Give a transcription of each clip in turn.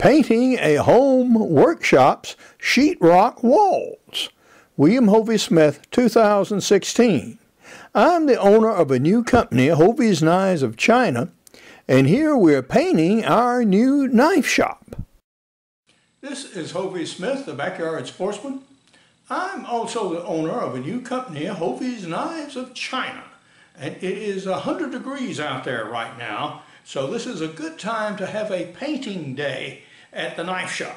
Painting a Home Workshop's Sheetrock Walls. William Hovey Smith, 2016. I'm the owner of a new company, Hovey's Knives of China, and here we're painting our new knife shop. This is Hovey Smith, the Backyard Sportsman. I'm also the owner of a new company, Hovey's Knives of China. And it is 100 degrees out there right now, so this is a good time to have a painting day at the knife shop.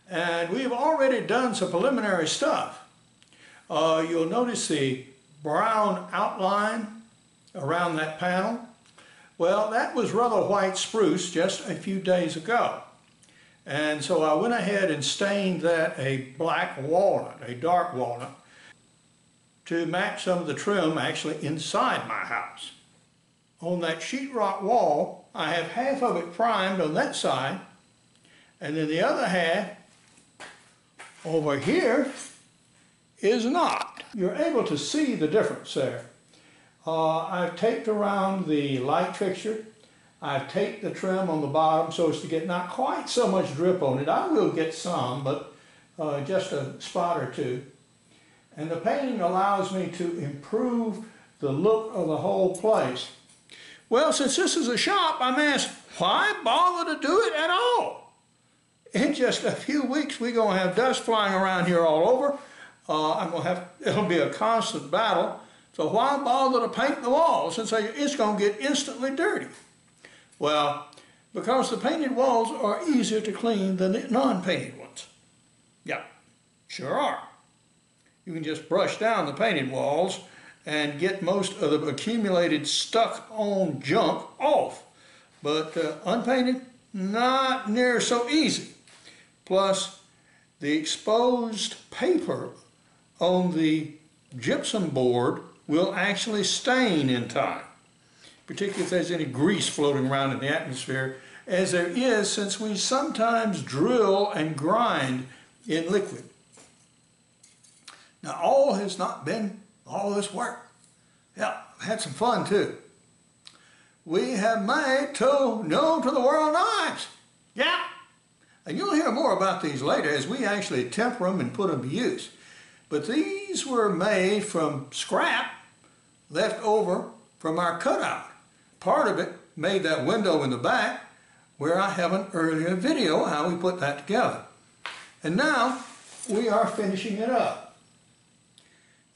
And we've already done some preliminary stuff. You'll notice the brown outline around that panel. Well, that was rather white spruce just a few days ago. And so I went ahead and stained that a black walnut, a dark walnut, to match some of the trim actually inside my house. On that sheetrock wall, I have half of it primed on that side, and then the other half over here is not. You're able to see the difference there. I've taped around the light fixture. I've taped the trim on the bottom so as to get not quite so much drip on it. I will get some, but just a spot or two. And the painting allows me to improve the look of the whole place. Well, since this is a shop, I'm asked, why bother to do it at all? In just a few weeks, we're going to have dust flying around here all over. It'll be a constant battle. So why bother to paint the walls since it's going to get instantly dirty? Well, because the painted walls are easier to clean than the non-painted ones. Yeah, sure are. You can just brush down the painted walls and get most of the accumulated stuck-on junk off. But unpainted, not near so easy. Plus, the exposed paper on the gypsum board will actually stain in time, particularly if there's any grease floating around in the atmosphere, as there is since we sometimes drill and grind in liquid. Now, all has not been all this work. Yeah, I've had some fun too. We have made two known to the world knives. Yeah. And you'll hear more about these later as we actually temper them and put them to use. But these were made from scrap left over from our cutout. Part of it made that window in the back where I have an earlier video how we put that together. And now we are finishing it up.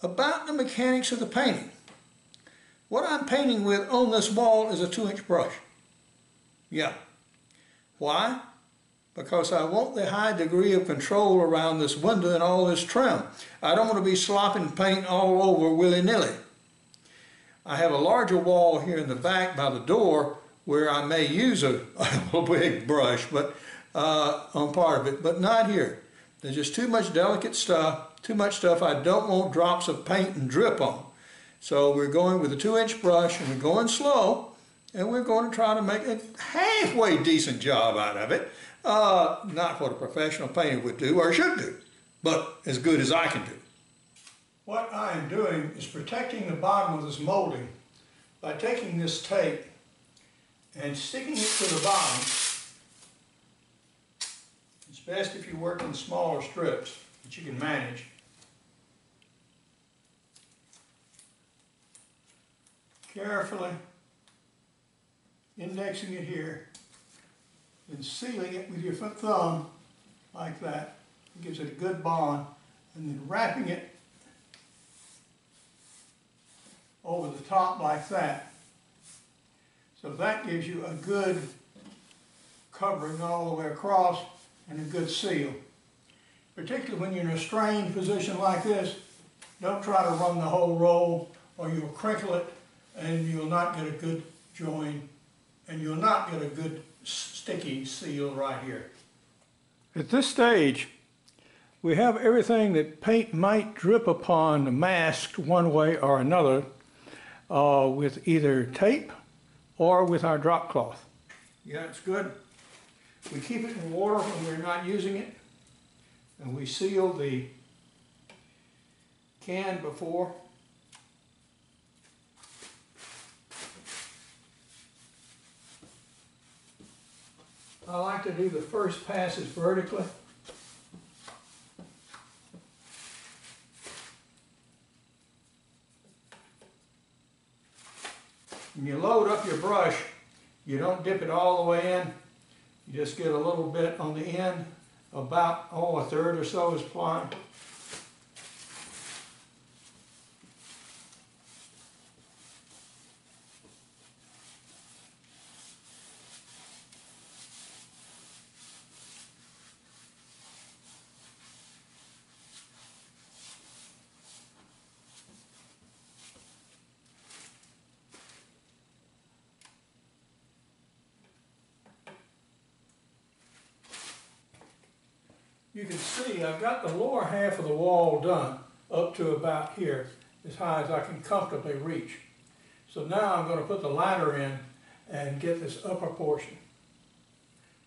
About the mechanics of the painting. What I'm painting with on this wall is a 2-inch brush. Yeah. Why? Because I want the high degree of control around this window and all this trim. I don't want to be slopping paint all over willy-nilly. I have a larger wall here in the back by the door where I may use a big brush but on part of it, but not here. There's just too much delicate stuff, too much stuff I don't want drops of paint and drip on. So we're going with a 2-inch brush and we're going slow and we're going to try to make a halfway decent job out of it. Not what a professional painter would do or should do, but as good as I can do. What I am doing is protecting the bottom of this molding by taking this tape and sticking it to the bottom. It's best if you work in smaller strips that you can manage. Carefully indexing it here and sealing it with your thumb like that. It gives it a good bond, and then wrapping it over the top like that. So that gives you a good covering all the way across and a good seal. Particularly when you're in a strained position like this, don't try to run the whole roll or you'll crinkle it and you'll not get a good join and you'll not get a good sticky seal right here. At this stage, we have everything that paint might drip upon masked one way or another with either tape or with our drop cloth. Yeah, it's good. We keep it in water when we're not using it, and we seal the can before. I like to do the first passes vertically. When you load up your brush, you don't dip it all the way in. You just get a little bit on the end, about, a third or so is fine. You can see I've got the lower half of the wall done up to about here, as high as I can comfortably reach. So now I'm going to put the ladder in and get this upper portion.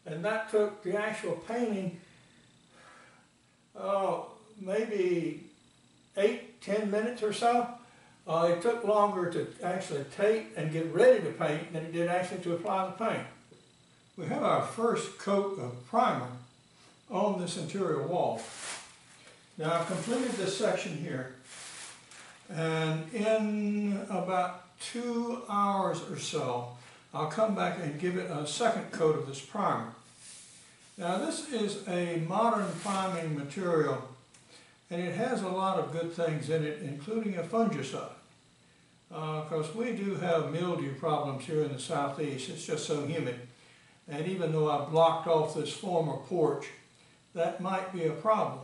And that took the actual painting, maybe 8-10 minutes or so. It took longer to actually tape and get ready to paint than it did actually to apply the paint. We have our first coat of primer on this interior wall. Now I've completed this section here, and in about 2 hours or so I'll come back and give it a second coat of this primer. Now this is a modern priming material, and it has a lot of good things in it, including a fungicide. Because we do have mildew problems here in the southeast. It's just so humid, and even though I blocked off this former porch, that might be a problem.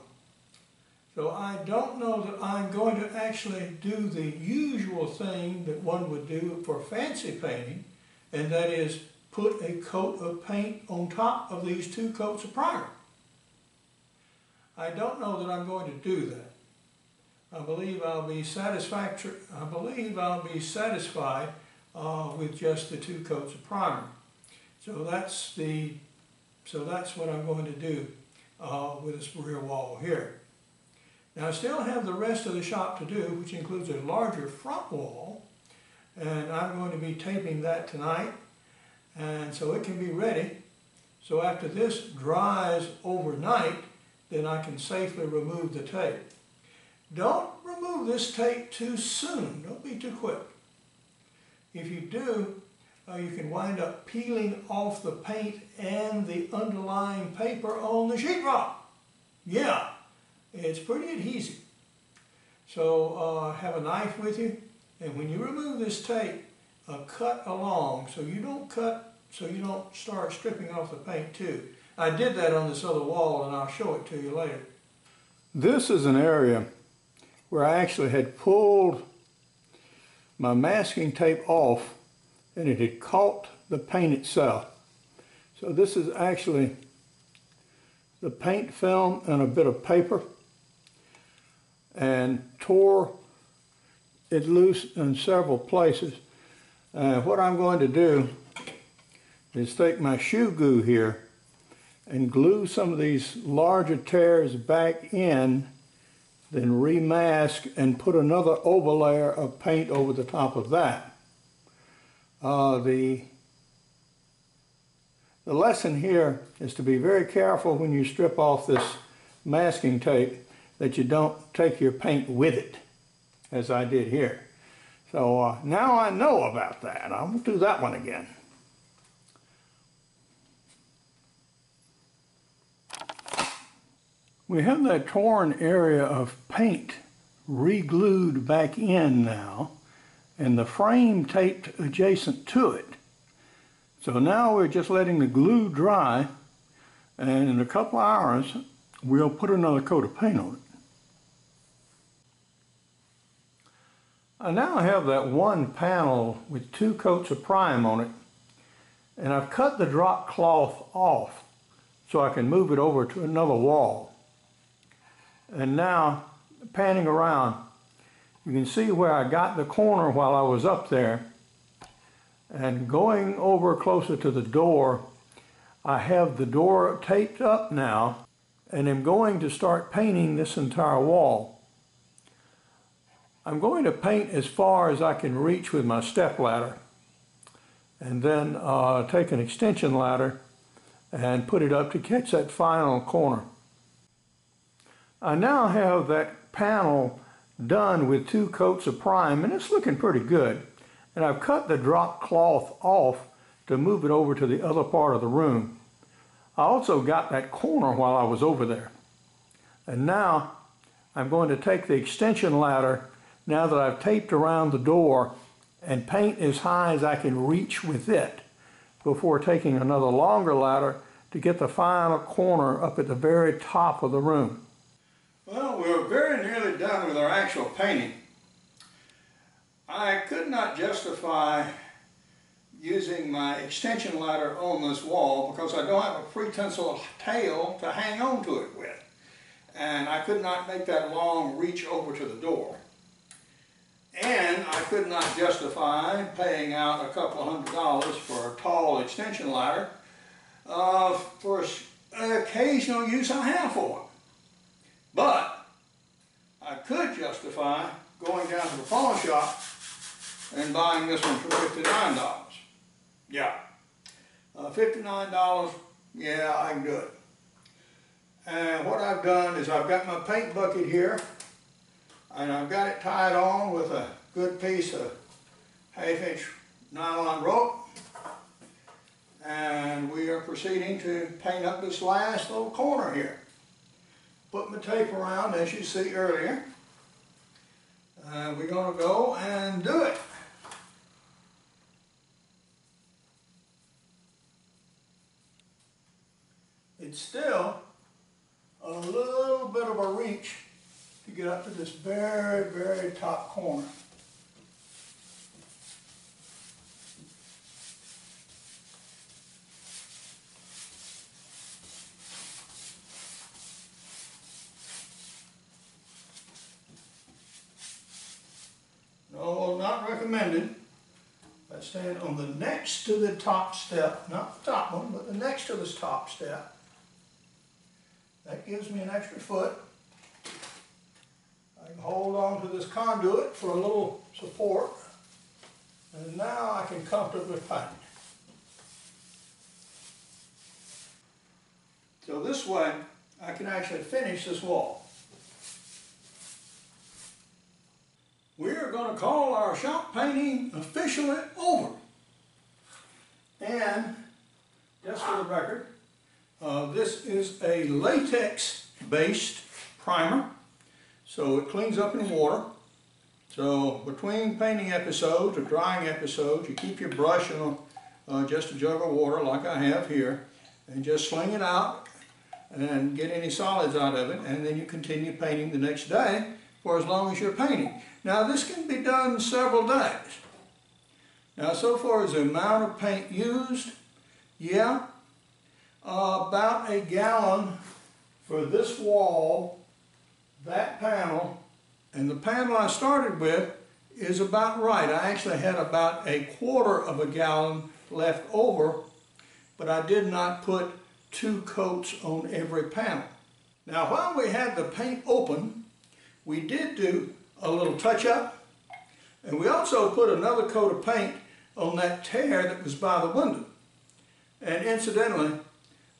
So I don't know that I'm going to actually do the usual thing that one would do for fancy painting, and that is put a coat of paint on top of these 2 coats of primer. I don't know that I'm going to do that. I believe I'll be satisfied with just the 2 coats of primer. So that's what I'm going to do with this rear wall here. Now I still have the rest of the shop to do, which includes a larger front wall, and I'm going to be taping that tonight, and so it can be ready. So after this dries overnight, then I can safely remove the tape. Don't remove this tape too soon. Don't be too quick. If you do, you can wind up peeling off the paint and the underlying paper on the sheetrock. Yeah, it's pretty adhesive. So have a knife with you, and when you remove this tape, cut along so you don't start stripping off the paint too. I did that on this other wall, and I'll show it to you later. This is an area where I actually had pulled my masking tape off, and it had caught the paint itself. So this is actually the paint film and a bit of paper, and tore it loose in several places. What I'm going to do is take my shoe glue here and glue some of these larger tears back in, then remask and put another overlayer of paint over the top of that. The lesson here is to be very careful when you strip off this masking tape that you don't take your paint with it, as I did here. So now I know about that. I won't do that one again. We have that torn area of paint re-glued back in now, and the frame taped adjacent to it. So now we're just letting the glue dry, and in a couple of hours we'll put another coat of paint on it. I now have that one panel with 2 coats of prime on it, and I've cut the drop cloth off so I can move it over to another wall. And now, panning around, you can see where I got the corner while I was up there. And going over closer to the door, I have the door taped up now, and I'm going to start painting this entire wall. I'm going to paint as far as I can reach with my step ladder, and then take an extension ladder and put it up to catch that final corner. I now have that panel done with 2 coats of prime, and it's looking pretty good. And I've cut the drop cloth off to move it over to the other part of the room. I also got that corner while I was over there. And now I'm going to take the extension ladder, now that I've taped around the door, and paint as high as I can reach with it before taking another longer ladder to get the final corner up at the very top of the room. Well, we're very nearly done with our actual painting. I could not justify using my extension ladder on this wall because I don't have a pre-tensile tail to hang on to it with. And I could not make that long reach over to the door. And I could not justify paying out a couple $100 for a tall extension ladder for an occasional use I have for it. But I could justify going down to the pawn shop and buying this one for $59. Yeah, $59, yeah, I can do it. And what I've done is I've got my paint bucket here, and I've got it tied on with a good piece of 1/2-inch nylon rope. And we are proceeding to paint up this last little corner here. Put my tape around, as you see earlier. We're going to go and do it. It's still a little bit of a reach to get up to this very, very top corner. No, not recommended. I stand on the next to the top step, not the top one, but the next to this top step. That gives me an extra foot. I can hold on to this conduit for a little support. And now I can comfortably paint. So this way, I can actually finish this wall. We are going to call our shop painting officially over. And, just for the record, this is a latex-based primer, so it cleans up in water. So between painting episodes or drying episodes, you keep your brush in just a jug of water like I have here, and just sling it out and get any solids out of it, and then you continue painting the next day for as long as you're painting. Now this can be done several days. Now so far as the amount of paint used, yeah, about a gallon for this wall, that panel, and the panel I started with is about right. I actually had about 1/4 gallon left over, but I did not put 2 coats on every panel. Now while we had the paint open, we did do a little touch-up, and we also put another coat of paint on that tear that was by the window. And incidentally,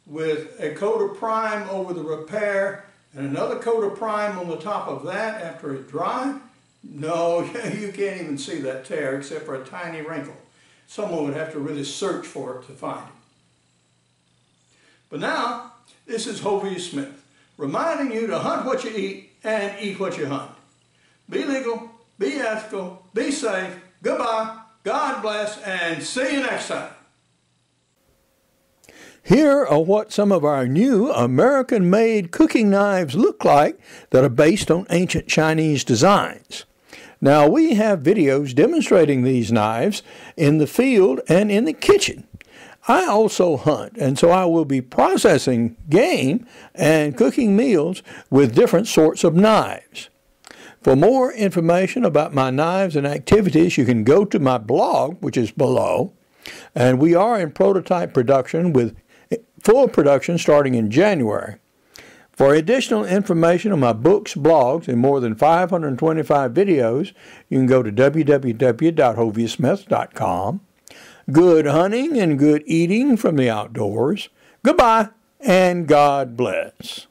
with a coat of prime over the repair and another coat of prime on the top of that after it dried, no, you can't even see that tear except for a tiny wrinkle. Someone would have to really search for it to find it. But now, this is Hovey Smith, reminding you to hunt what you eat and eat what you hunt. Be legal, be ethical, be safe, goodbye, God bless, and see you next time. Here are what some of our new American-made cooking knives look like that are based on ancient Chinese designs. Now, we have videos demonstrating these knives in the field and in the kitchen. I also hunt, and so I will be processing game and cooking meals with different sorts of knives. For more information about my knives and activities, you can go to my blog, which is below, and we are in prototype production with full production starting in January. For additional information on my books, blogs, and more than 525 videos, you can go to www.hoveysmith.com. Good hunting and good eating from the outdoors. Goodbye, and God bless.